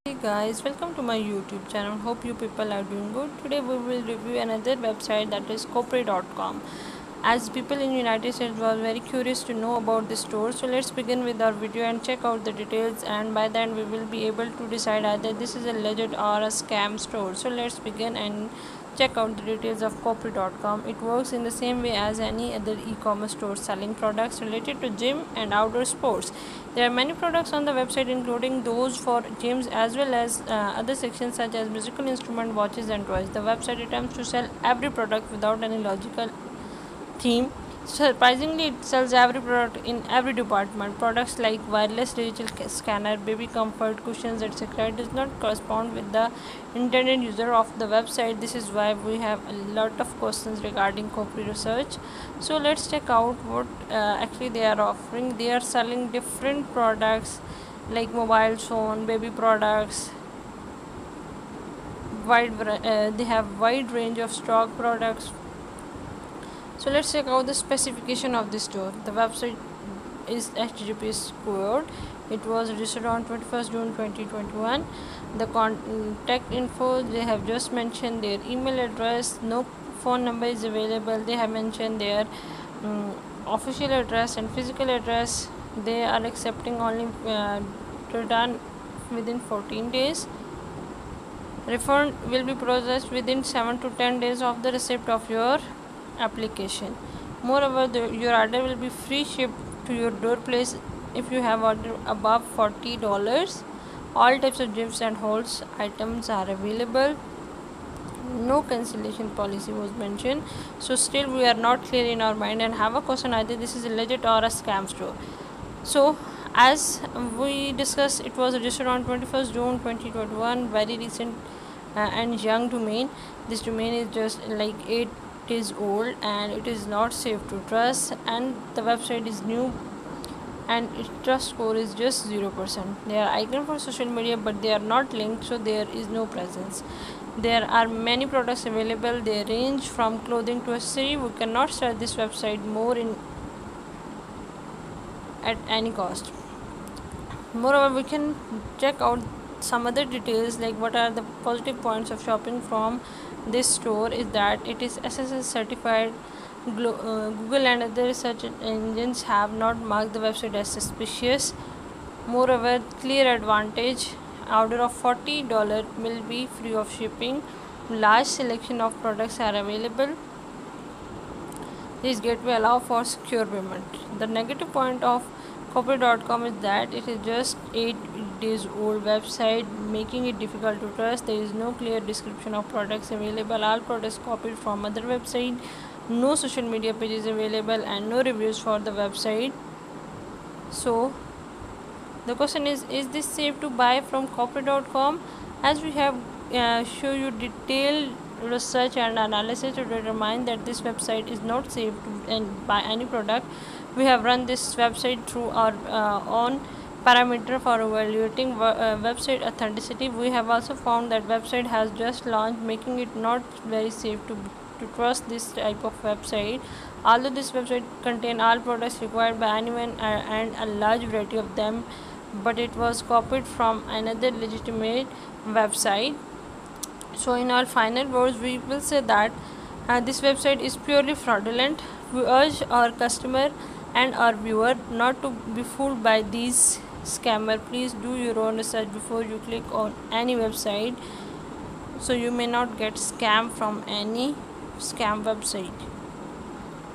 Hey guys, welcome to my YouTube channel. Hope you people are doing good. Today we will review another website, that is Copri.com. As people in United States were very curious to know about the store, so let's begin with our video and check out the details, and by then we will be able to decide either this is a legit or a scam store. So let's begin and check out the details of Copri.com. It works in the same way as any other e-commerce store, selling products related to gym and outdoor sports. There are many products on the website, including those for gyms as well as other sections such as musical instrument, watches and toys. The website attempts to sell every product without any logical theme. Surprisingly, it sells every product in every department. Products like wireless digital scanner, baby comfort, cushions, etc. does not correspond with the intended user of the website. This is why we have a lot of questions regarding Copri research. So let's check out what actually they are offering. They are selling different products like mobile phone, baby products. They have wide range of stock products. So let's check out the specification of the store. The website is HTTPS code. It was registered on 21st June 2021. The contact info, they have just mentioned their email address. No phone number is available. They have mentioned their official address and physical address. They are accepting only return within 14 days. Refund will be processed within 7 to 10 days of the receipt of your application. Moreover, your order will be free shipped to your door place if you have ordered above $40. All types of gifts and holds items are available. No cancellation policy was mentioned. So still we are not clear in our mind and have a question either this is a legit or a scam store. So as we discussed, it was registered on 21st June 2021, very recent and young domain. This domain is just like 8 is old and it is not safe to trust, and the website is new and its trust score is just 0%. They are icon for social media but they are not linked, so there is no presence. There are many products available. They range from clothing to accessory. We cannot start this website more in at any cost. Moreover, we can check out some other details like what are the positive points of shopping from this store is that it is SSL certified. Google and other search engines have not marked the website as suspicious. Moreover, clear advantage, order of $40 will be free of shipping. Large selection of products are available. This gateway allow for secure payment. The negative point of Copri.com is that it is just 8 days old website, making it difficult to trust. There is no clear description of products available. All products copied from other website. No social media pages available and no reviews for the website. So the question is this safe to buy from Copri.com? As we have show you detailed research and analysis to determine that this website is not safe to buy any product. We have run this website through our own parameter for evaluating website authenticity. We have also found that website has just launched, making it not very safe to trust this type of website. Although this website contains all products required by anyone and a large variety of them, but it was copied from another legitimate website. So in our final words, we will say that this website is purely fraudulent. We urge our customer and our viewer not to be fooled by these scammer. Please do your own research before you click on any website, so you may not get scammed from any scam website.